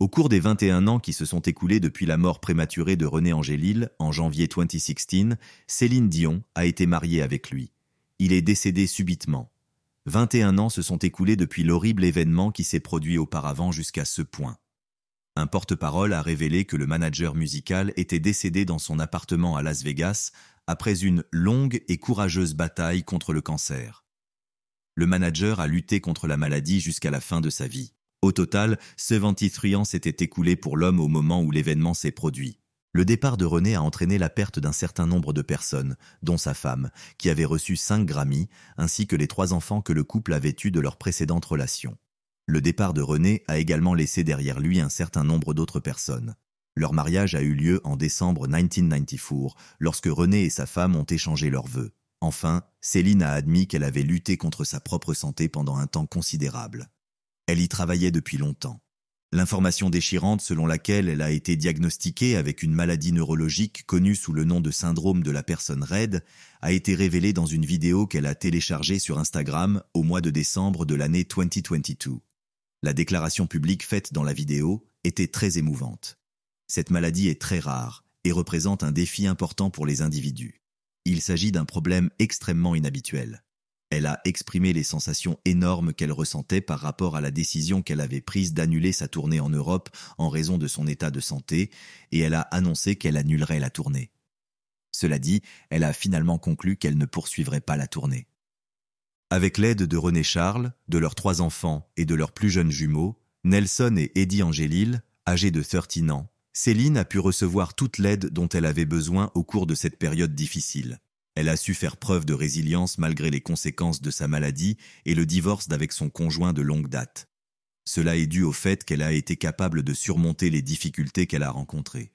Au cours des 21 ans qui se sont écoulés depuis la mort prématurée de René Angélil en janvier 2016, Céline Dion a été mariée avec lui. Il est décédé subitement. 21 ans se sont écoulés depuis l'horrible événement qui s'est produit auparavant jusqu'à ce point. Un porte-parole a révélé que le manager musical était décédé dans son appartement à Las Vegas après une longue et courageuse bataille contre le cancer. Le manager a lutté contre la maladie jusqu'à la fin de sa vie. Au total, 73 ans s'étaient écoulés pour l'homme au moment où l'événement s'est produit. Le départ de René a entraîné la perte d'un certain nombre de personnes, dont sa femme, qui avait reçu 5 Grammy, ainsi que les 3 enfants que le couple avait eus de leur précédente relation. Le départ de René a également laissé derrière lui un certain nombre d'autres personnes. Leur mariage a eu lieu en décembre 1994, lorsque René et sa femme ont échangé leurs vœux. Enfin, Céline a admis qu'elle avait lutté contre sa propre santé pendant un temps considérable. Elle y travaillait depuis longtemps. L'information déchirante selon laquelle elle a été diagnostiquée avec une maladie neurologique connue sous le nom de syndrome de la personne raide a été révélée dans une vidéo qu'elle a téléchargée sur Instagram au mois de décembre de l'année 2022. La déclaration publique faite dans la vidéo était très émouvante. Cette maladie est très rare et représente un défi important pour les individus. Il s'agit d'un problème extrêmement inhabituel. Elle a exprimé les sensations énormes qu'elle ressentait par rapport à la décision qu'elle avait prise d'annuler sa tournée en Europe en raison de son état de santé, et elle a annoncé qu'elle annulerait la tournée. Cela dit, elle a finalement conclu qu'elle ne poursuivrait pas la tournée. Avec l'aide de René Charles, de leurs 3 enfants et de leurs plus jeunes jumeaux, Nelson et Eddie Angélil, âgés de 13 ans, Céline a pu recevoir toute l'aide dont elle avait besoin au cours de cette période difficile. Elle a su faire preuve de résilience malgré les conséquences de sa maladie et le divorce d'avec son conjoint de longue date. Cela est dû au fait qu'elle a été capable de surmonter les difficultés qu'elle a rencontrées.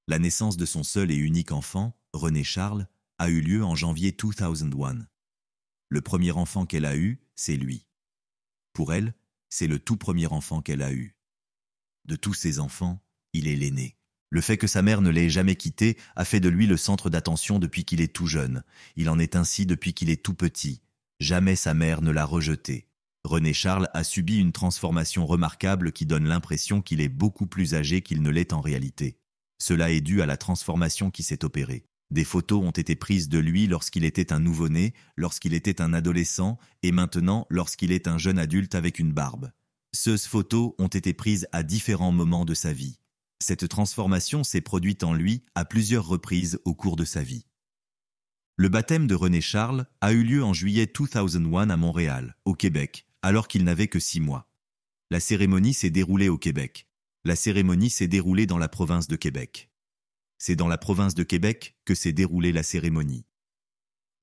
La naissance de son seul et unique enfant, René Charles, a eu lieu en janvier 2001. Le premier enfant qu'elle a eu, c'est lui. Pour elle, c'est le tout premier enfant qu'elle a eu. De tous ses enfants, il est l'aîné. Le fait que sa mère ne l'ait jamais quitté a fait de lui le centre d'attention depuis qu'il est tout jeune. Il en est ainsi depuis qu'il est tout petit. Jamais sa mère ne l'a rejeté. René Charles a subi une transformation remarquable qui donne l'impression qu'il est beaucoup plus âgé qu'il ne l'est en réalité. Cela est dû à la transformation qui s'est opérée. Des photos ont été prises de lui lorsqu'il était un nouveau-né, lorsqu'il était un adolescent et maintenant lorsqu'il est un jeune adulte avec une barbe. Ces photos ont été prises à différents moments de sa vie. Cette transformation s'est produite en lui à plusieurs reprises au cours de sa vie. Le baptême de René Charles a eu lieu en juillet 2001 à Montréal, au Québec, alors qu'il n'avait que 6 mois. La cérémonie s'est déroulée au Québec. La cérémonie s'est déroulée dans la province de Québec. C'est dans la province de Québec que s'est déroulée la cérémonie.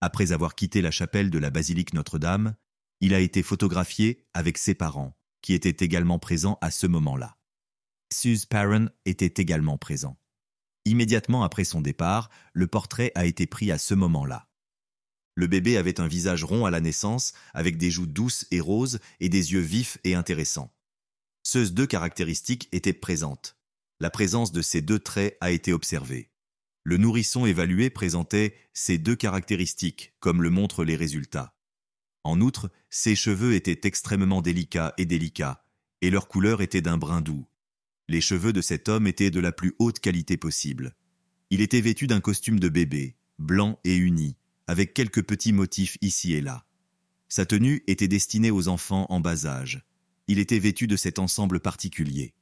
Après avoir quitté la chapelle de la basilique Notre-Dame, il a été photographié avec ses parents, qui étaient également présents à ce moment-là. Sus Parent était également présent. Immédiatement après son départ, le portrait a été pris à ce moment-là. Le bébé avait un visage rond à la naissance, avec des joues douces et roses et des yeux vifs et intéressants. Ces 2 caractéristiques étaient présentes. La présence de ces 2 traits a été observée. Le nourrisson évalué présentait ces 2 caractéristiques, comme le montrent les résultats. En outre, ses cheveux étaient extrêmement délicats, et leur couleur était d'un brun doux. Les cheveux de cet homme étaient de la plus haute qualité possible. Il était vêtu d'un costume de bébé, blanc et uni, avec quelques petits motifs ici et là. Sa tenue était destinée aux enfants en bas âge. Il était vêtu de cet ensemble particulier.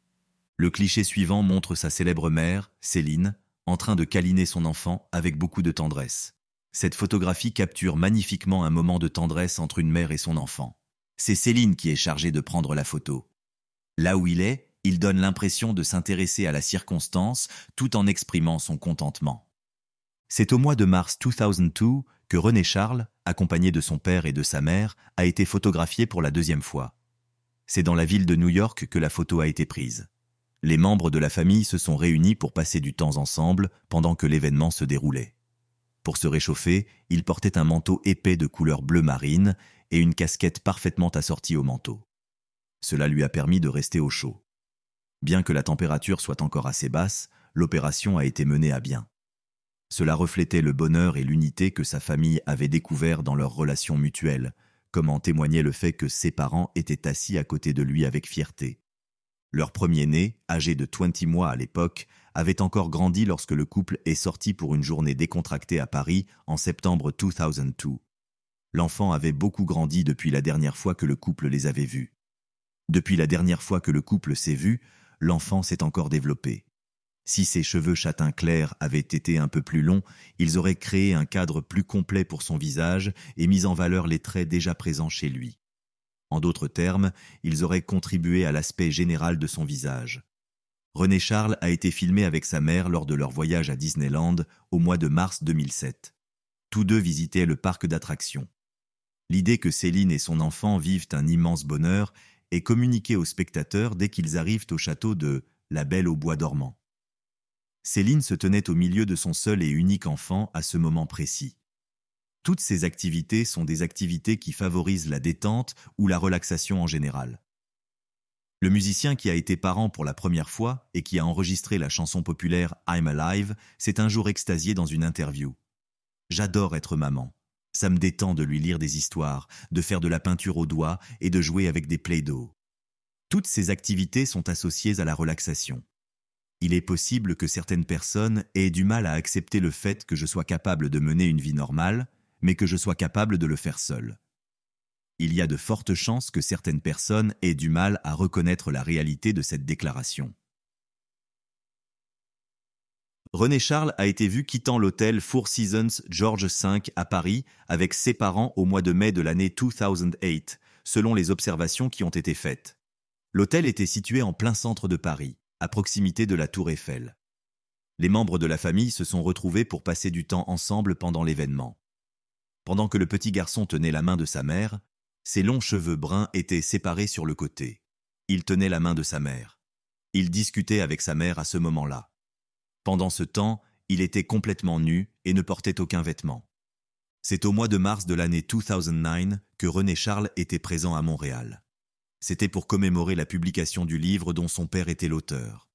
Le cliché suivant montre sa célèbre mère, Céline, en train de câliner son enfant avec beaucoup de tendresse. Cette photographie capture magnifiquement un moment de tendresse entre une mère et son enfant. C'est Céline qui est chargée de prendre la photo. Là où il est, il donne l'impression de s'intéresser à la circonstance tout en exprimant son contentement. C'est au mois de mars 2002 que René Charles, accompagné de son père et de sa mère, a été photographié pour la 2e fois. C'est dans la ville de New York que la photo a été prise. Les membres de la famille se sont réunis pour passer du temps ensemble pendant que l'événement se déroulait. Pour se réchauffer, il portait un manteau épais de couleur bleu marine et une casquette parfaitement assortie au manteau. Cela lui a permis de rester au chaud. Bien que la température soit encore assez basse, l'opération a été menée à bien. Cela reflétait le bonheur et l'unité que sa famille avait découvert dans leur relation mutuelle, comme en témoignait le fait que ses parents étaient assis à côté de lui avec fierté. Leur premier-né, âgé de 20 mois à l'époque, avait encore grandi lorsque le couple est sorti pour une journée décontractée à Paris en septembre 2002. L'enfant avait beaucoup grandi depuis la dernière fois que le couple les avait vus. Depuis la dernière fois que le couple s'est vu, l'enfant s'est encore développé. Si ses cheveux châtain clair avaient été un peu plus longs, ils auraient créé un cadre plus complet pour son visage et mis en valeur les traits déjà présents chez lui. En d'autres termes, ils auraient contribué à l'aspect général de son visage. René Charles a été filmé avec sa mère lors de leur voyage à Disneyland au mois de mars 2007. Tous deux visitaient le parc d'attractions. L'idée que Céline et son enfant vivent un immense bonheur est communiquée aux spectateurs dès qu'ils arrivent au château de La Belle au bois dormant. Céline se tenait au milieu de son seul et unique enfant à ce moment précis. Toutes ces activités sont des activités qui favorisent la détente ou la relaxation en général. Le musicien qui a été parent pour la première fois et qui a enregistré la chanson populaire I'm Alive s'est un jour extasié dans une interview. « J'adore être maman. Ça me détend de lui lire des histoires, de faire de la peinture au doigt et de jouer avec des Play-Doh. » Toutes ces activités sont associées à la relaxation. Il est possible que certaines personnes aient du mal à accepter le fait que je sois capable de mener une vie normale, mais que je sois capable de le faire seul. Il y a de fortes chances que certaines personnes aient du mal à reconnaître la réalité de cette déclaration. René Charles a été vu quittant l'hôtel Four Seasons George V à Paris avec ses parents au mois de mai de l'année 2008, selon les observations qui ont été faites. L'hôtel était situé en plein centre de Paris, à proximité de la Tour Eiffel. Les membres de la famille se sont retrouvés pour passer du temps ensemble pendant l'événement. Pendant que le petit garçon tenait la main de sa mère, ses longs cheveux bruns étaient séparés sur le côté. Il tenait la main de sa mère. Il discutait avec sa mère à ce moment-là. Pendant ce temps, il était complètement nu et ne portait aucun vêtement. C'est au mois de mars de l'année 2009 que René Charles était présent à Montréal. C'était pour commémorer la publication du livre dont son père était l'auteur.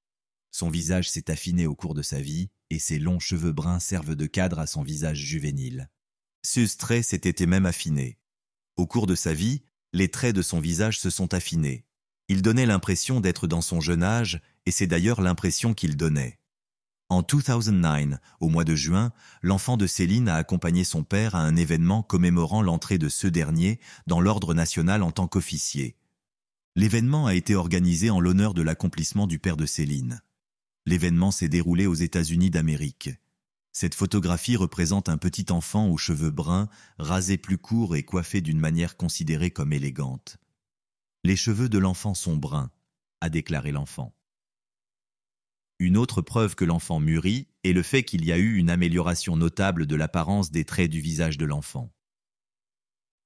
Son visage s'est affiné au cours de sa vie et ses longs cheveux bruns servent de cadre à son visage juvénile. Ses traits s'étaient même affinés. Au cours de sa vie, les traits de son visage se sont affinés. Il donnait l'impression d'être dans son jeune âge et c'est d'ailleurs l'impression qu'il donnait. En 2009, au mois de juin, l'enfant de Céline a accompagné son père à un événement commémorant l'entrée de ce dernier dans l'ordre national en tant qu'officier. L'événement a été organisé en l'honneur de l'accomplissement du père de Céline. L'événement s'est déroulé aux États-Unis d'Amérique. Cette photographie représente un petit enfant aux cheveux bruns, rasés plus courts et coiffés d'une manière considérée comme élégante. « Les cheveux de l'enfant sont bruns », a déclaré l'enfant. Une autre preuve que l'enfant mûrit est le fait qu'il y a eu une amélioration notable de l'apparence des traits du visage de l'enfant.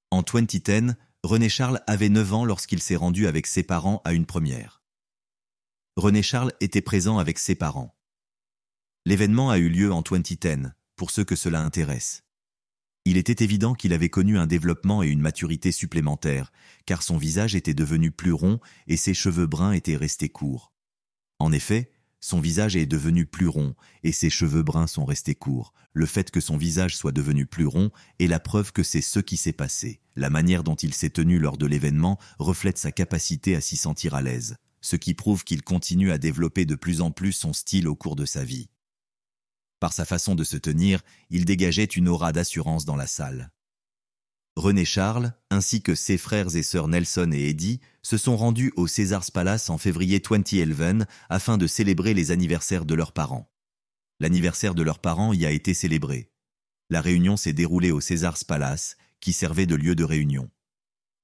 En 2010, René Charles avait 9 ans lorsqu'il s'est rendu avec ses parents à une première. René Charles était présent avec ses parents. L'événement a eu lieu en 2010, pour ceux que cela intéresse. Il était évident qu'il avait connu un développement et une maturité supplémentaires, car son visage était devenu plus rond et ses cheveux bruns étaient restés courts. En effet, son visage est devenu plus rond et ses cheveux bruns sont restés courts. Le fait que son visage soit devenu plus rond est la preuve que c'est ce qui s'est passé. La manière dont il s'est tenu lors de l'événement reflète sa capacité à s'y sentir à l'aise, ce qui prouve qu'il continue à développer de plus en plus son style au cours de sa vie. Par sa façon de se tenir, il dégageait une aura d'assurance dans la salle. René Charles, ainsi que ses frères et sœurs Nelson et Eddie, se sont rendus au Caesars Palace en février 2011 afin de célébrer les anniversaires de leurs parents. L'anniversaire de leurs parents y a été célébré. La réunion s'est déroulée au Caesars Palace, qui servait de lieu de réunion.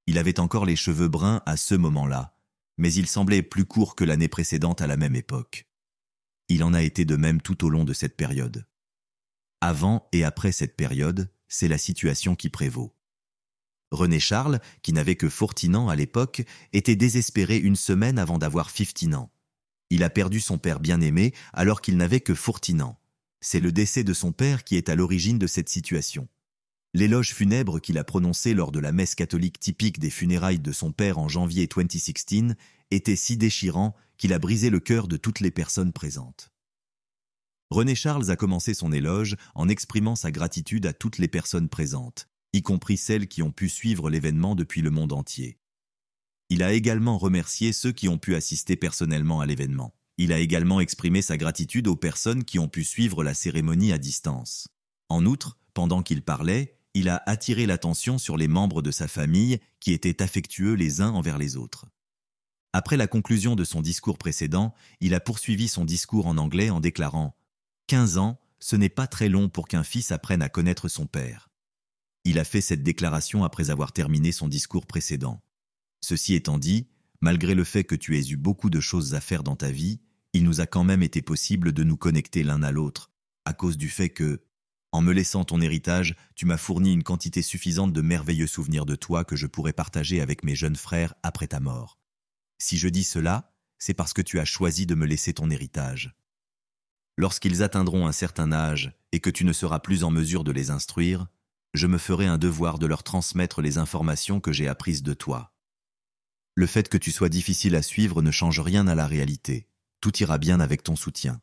Il avait encore les cheveux bruns à ce moment-là, mais il semblait plus court que l'année précédente à la même époque. Il en a été de même tout au long de cette période. Avant et après cette période, c'est la situation qui prévaut. René Charles, qui n'avait que 14 ans à l'époque, était désespéré une semaine avant d'avoir 15 ans. Il a perdu son père bien-aimé alors qu'il n'avait que 14 ans. C'est le décès de son père qui est à l'origine de cette situation. L'éloge funèbre qu'il a prononcé lors de la messe catholique typique des funérailles de son père en janvier 2016 était si déchirant qu'il a brisé le cœur de toutes les personnes présentes. René Charles a commencé son éloge en exprimant sa gratitude à toutes les personnes présentes, y compris celles qui ont pu suivre l'événement depuis le monde entier. Il a également remercié ceux qui ont pu assister personnellement à l'événement. Il a également exprimé sa gratitude aux personnes qui ont pu suivre la cérémonie à distance. En outre, pendant qu'il parlait, il a attiré l'attention sur les membres de sa famille qui étaient affectueux les uns envers les autres. Après la conclusion de son discours précédent, il a poursuivi son discours en anglais en déclarant « 15 ans, ce n'est pas très long pour qu'un fils apprenne à connaître son père ». Il a fait cette déclaration après avoir terminé son discours précédent. Ceci étant dit, malgré le fait que tu aies eu beaucoup de choses à faire dans ta vie, il nous a quand même été possible de nous connecter l'un à l'autre, à cause du fait que, en me laissant ton héritage, tu m'as fourni une quantité suffisante de merveilleux souvenirs de toi que je pourrais partager avec mes jeunes frères après ta mort. Si je dis cela, c'est parce que tu as choisi de me laisser ton héritage. Lorsqu'ils atteindront un certain âge et que tu ne seras plus en mesure de les instruire, je me ferai un devoir de leur transmettre les informations que j'ai apprises de toi. Le fait que tu sois difficile à suivre ne change rien à la réalité. Tout ira bien avec ton soutien.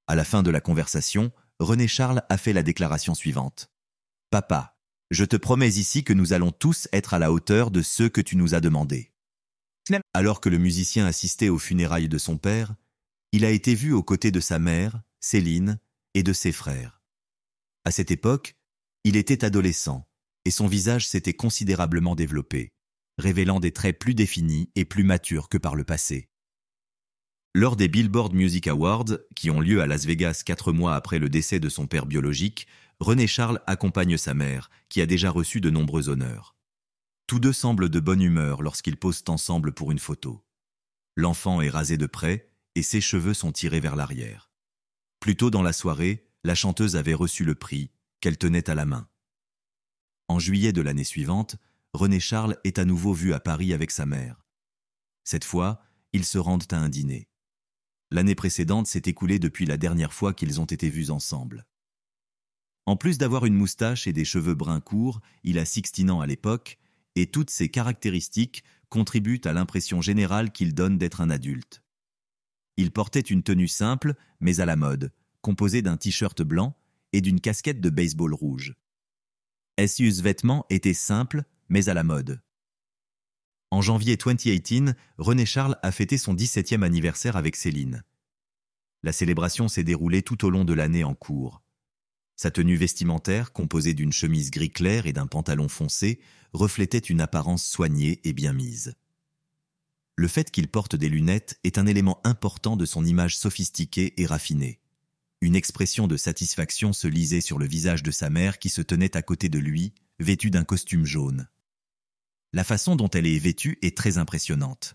À la fin de la conversation, René Charles a fait la déclaration suivante. « Papa, je te promets ici que nous allons tous être à la hauteur de ce que tu nous as demandé. » Alors que le musicien assistait aux funérailles de son père, il a été vu aux côtés de sa mère, Céline, et de ses frères. À cette époque, il était adolescent et son visage s'était considérablement développé, révélant des traits plus définis et plus matures que par le passé. Lors des Billboard Music Awards, qui ont lieu à Las Vegas 4 mois après le décès de son père biologique, René Charles accompagne sa mère, qui a déjà reçu de nombreux honneurs. Tous deux semblent de bonne humeur lorsqu'ils posent ensemble pour une photo. L'enfant est rasé de près et ses cheveux sont tirés vers l'arrière. Plus tôt dans la soirée, la chanteuse avait reçu le prix, qu'elle tenait à la main. En juillet de l'année suivante, René Charles est à nouveau vu à Paris avec sa mère. Cette fois, ils se rendent à un dîner. L'année précédente s'est écoulée depuis la dernière fois qu'ils ont été vus ensemble. En plus d'avoir une moustache et des cheveux bruns courts, il a 16 ans à l'époque, et toutes ces caractéristiques contribuent à l'impression générale qu'il donne d'être un adulte. Il portait une tenue simple, mais à la mode, composée d'un t-shirt blanc et d'une casquette de baseball rouge. Ses vêtements étaient simples, mais à la mode. En janvier 2018, René Charles a fêté son 17e anniversaire avec Céline. La célébration s'est déroulée tout au long de l'année en cours. Sa tenue vestimentaire, composée d'une chemise gris clair et d'un pantalon foncé, reflétait une apparence soignée et bien mise. Le fait qu'il porte des lunettes est un élément important de son image sophistiquée et raffinée. Une expression de satisfaction se lisait sur le visage de sa mère qui se tenait à côté de lui, vêtue d'un costume jaune. La façon dont elle est vêtue est très impressionnante.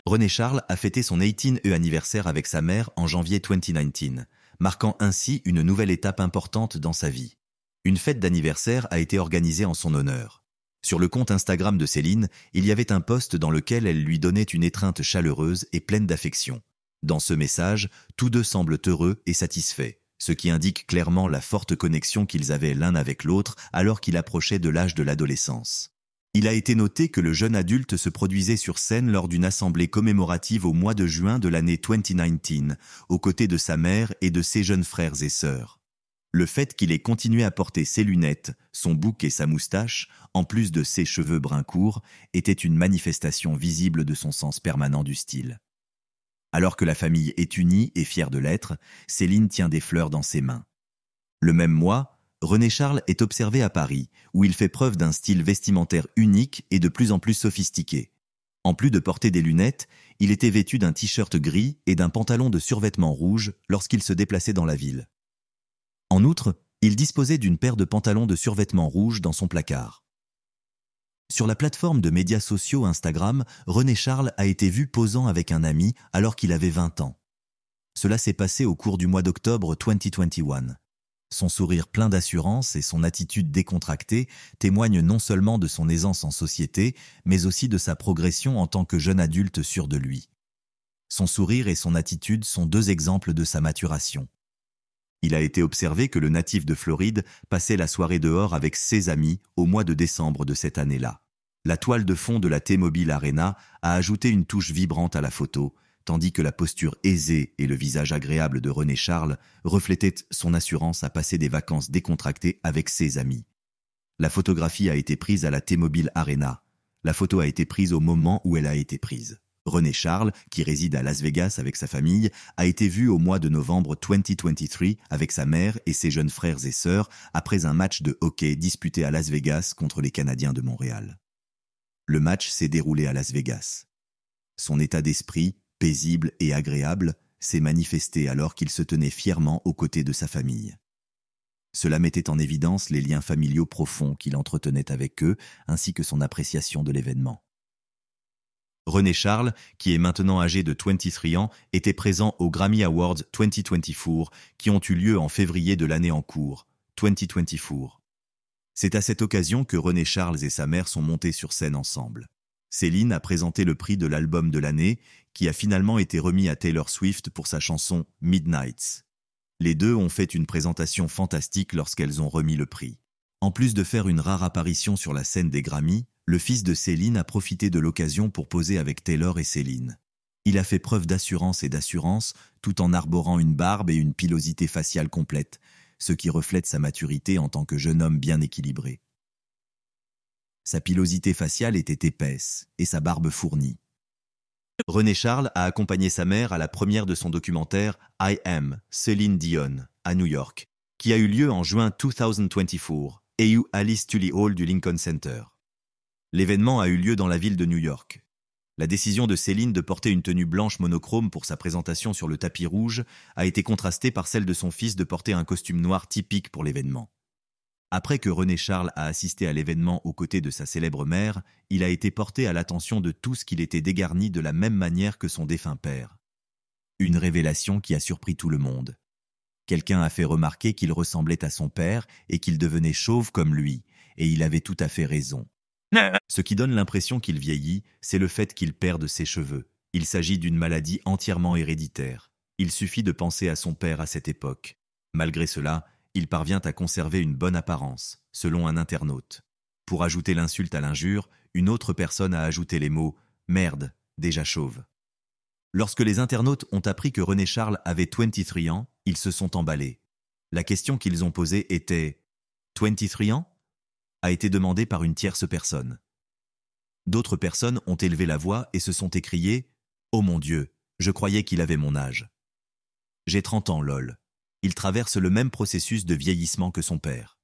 René Charles a fêté son 18e anniversaire avec sa mère en janvier 2019, marquant ainsi une nouvelle étape importante dans sa vie. Une fête d'anniversaire a été organisée en son honneur. Sur le compte Instagram de Céline, il y avait un post dans lequel elle lui donnait une étreinte chaleureuse et pleine d'affection. Dans ce message, tous deux semblent heureux et satisfaits, ce qui indique clairement la forte connexion qu'ils avaient l'un avec l'autre alors qu'il approchait de l'âge de l'adolescence. Il a été noté que le jeune adulte se produisait sur scène lors d'une assemblée commémorative au mois de juin de l'année 2019, aux côtés de sa mère et de ses jeunes frères et sœurs. Le fait qu'il ait continué à porter ses lunettes, son bouc et sa moustache, en plus de ses cheveux bruns courts, était une manifestation visible de son sens permanent du style. Alors que la famille est unie et fière de l'être, Céline tient des fleurs dans ses mains. Le même mois, René Charles est observé à Paris, où il fait preuve d'un style vestimentaire unique et de plus en plus sophistiqué. En plus de porter des lunettes, il était vêtu d'un t-shirt gris et d'un pantalon de survêtement rouge lorsqu'il se déplaçait dans la ville. En outre, il disposait d'une paire de pantalons de survêtement rouge dans son placard. Sur la plateforme de médias sociaux Instagram, René Charles a été vu posant avec un ami alors qu'il avait 20 ans. Cela s'est passé au cours du mois d'octobre 2021. Son sourire plein d'assurance et son attitude décontractée témoignent non seulement de son aisance en société, mais aussi de sa progression en tant que jeune adulte sûr de lui. Son sourire et son attitude sont deux exemples de sa maturation. Il a été observé que le natif de Floride passait la soirée dehors avec ses amis au mois de décembre de cette année-là. La toile de fond de la T-Mobile Arena a ajouté une touche vibrante à la photo, tandis que la posture aisée et le visage agréable de René Charles reflétaient son assurance à passer des vacances décontractées avec ses amis. La photographie a été prise à la T-Mobile Arena, La photo a été prise au moment où elle a été prise. René Charles, qui réside à Las Vegas avec sa famille, a été vu au mois de novembre 2023 avec sa mère et ses jeunes frères et sœurs après un match de hockey disputé à Las Vegas contre les Canadiens de Montréal. Le match s'est déroulé à Las Vegas. Son état d'esprit, paisible et agréable, s'est manifesté alors qu'il se tenait fièrement aux côtés de sa famille. Cela mettait en évidence les liens familiaux profonds qu'il entretenait avec eux, ainsi que son appréciation de l'événement. René Charles, qui est maintenant âgé de 23 ans, était présent aux Grammy Awards 2024 qui ont eu lieu en février de l'année en cours, 2024. C'est à cette occasion que René Charles et sa mère sont montés sur scène ensemble. Céline a présenté le prix de l'album de l'année, qui a finalement été remis à Taylor Swift pour sa chanson Midnights. Les deux ont fait une présentation fantastique lorsqu'elles ont remis le prix. En plus de faire une rare apparition sur la scène des Grammy, le fils de Céline a profité de l'occasion pour poser avec Taylor et Céline. Il a fait preuve d'assurance et d'assurance, tout en arborant une barbe et une pilosité faciale complète, ce qui reflète sa maturité en tant que jeune homme bien équilibré. Sa pilosité faciale était épaisse et sa barbe fournie. René Charles a accompagné sa mère à la première de son documentaire I Am, Céline Dion, à New York, qui a eu lieu en juin 2024 et au Alice Tully Hall du Lincoln Center. L'événement a eu lieu dans la ville de New York. La décision de Céline de porter une tenue blanche monochrome pour sa présentation sur le tapis rouge a été contrastée par celle de son fils de porter un costume noir typique pour l'événement. Après que René Charles a assisté à l'événement aux côtés de sa célèbre mère, il a été porté à l'attention de tous qu'il était dégarni de la même manière que son défunt père. Une révélation qui a surpris tout le monde. Quelqu'un a fait remarquer qu'il ressemblait à son père et qu'il devenait chauve comme lui, et il avait tout à fait raison. Ce qui donne l'impression qu'il vieillit, c'est le fait qu'il perde ses cheveux. Il s'agit d'une maladie entièrement héréditaire. Il suffit de penser à son père à cette époque. Malgré cela, il parvient à conserver une bonne apparence, selon un internaute. Pour ajouter l'insulte à l'injure, une autre personne a ajouté les mots « merde, déjà chauve ». Lorsque les internautes ont appris que René Charles avait 23 ans, ils se sont emballés. La question qu'ils ont posée était « 23 ans ?» a été demandée par une tierce personne. D'autres personnes ont élevé la voix et se sont écriées « Oh mon Dieu, je croyais qu'il avait mon âge. J'ai 30 ans, lol. Il traverse le même processus de vieillissement que son père. »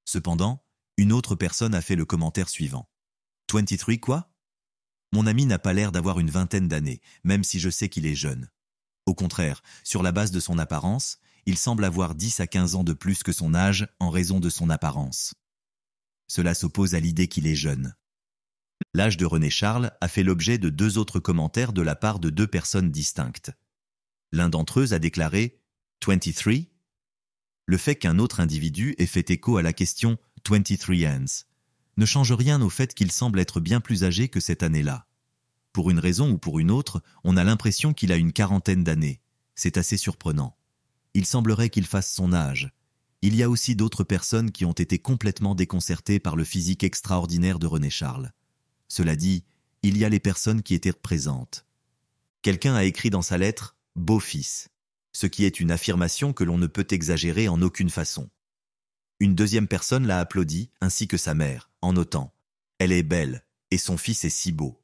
Cependant, une autre personne a fait le commentaire suivant. « 23 quoi ? Mon ami n'a pas l'air d'avoir une vingtaine d'années, même si je sais qu'il est jeune. Au contraire, sur la base de son apparence, il semble avoir 10 à 15 ans de plus que son âge en raison de son apparence. Cela s'oppose à l'idée qu'il est jeune. » L'âge de René Charles a fait l'objet de 2 autres commentaires de la part de 2 personnes distinctes. L'un d'entre eux a déclaré « 23 ?» Le fait qu'un autre individu ait fait écho à la question « 23 ans » ne change rien au fait qu'il semble être bien plus âgé que cette année-là. Pour une raison ou pour une autre, on a l'impression qu'il a une quarantaine d'années. C'est assez surprenant. Il semblerait qu'il fasse son âge. Il y a aussi d'autres personnes qui ont été complètement déconcertées par le physique extraordinaire de René Charles. Cela dit, il y a les personnes qui étaient présentes. Quelqu'un a écrit dans sa lettre « beau-fils », ce qui est une affirmation que l'on ne peut exagérer en aucune façon. Une deuxième personne l'a applaudi, ainsi que sa mère, en notant « Elle est belle, et son fils est si beau ».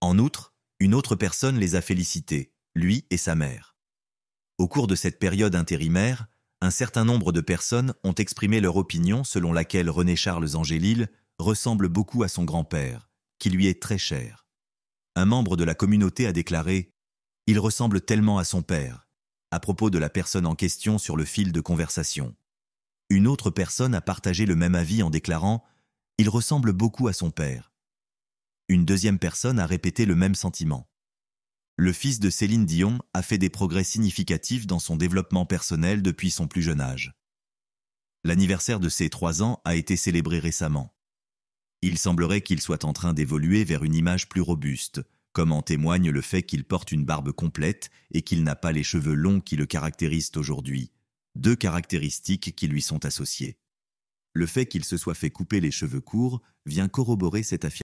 En outre, une autre personne les a félicités, lui et sa mère. Au cours de cette période intérimaire, un certain nombre de personnes ont exprimé leur opinion selon laquelle René Charles Angélil ressemble beaucoup à son grand-père, qui lui est très cher. Un membre de la communauté a déclaré « Il ressemble tellement à son père », à propos de la personne en question sur le fil de conversation. Une autre personne a partagé le même avis en déclarant « Il ressemble beaucoup à son père ». Une deuxième personne a répété le même sentiment. Le fils de Céline Dion a fait des progrès significatifs dans son développement personnel depuis son plus jeune âge. L'anniversaire de ses 3 ans a été célébré récemment. Il semblerait qu'il soit en train d'évoluer vers une image plus robuste, comme en témoigne le fait qu'il porte une barbe complète et qu'il n'a pas les cheveux longs qui le caractérisent aujourd'hui, 2 caractéristiques qui lui sont associées. Le fait qu'il se soit fait couper les cheveux courts vient corroborer cette affirmation.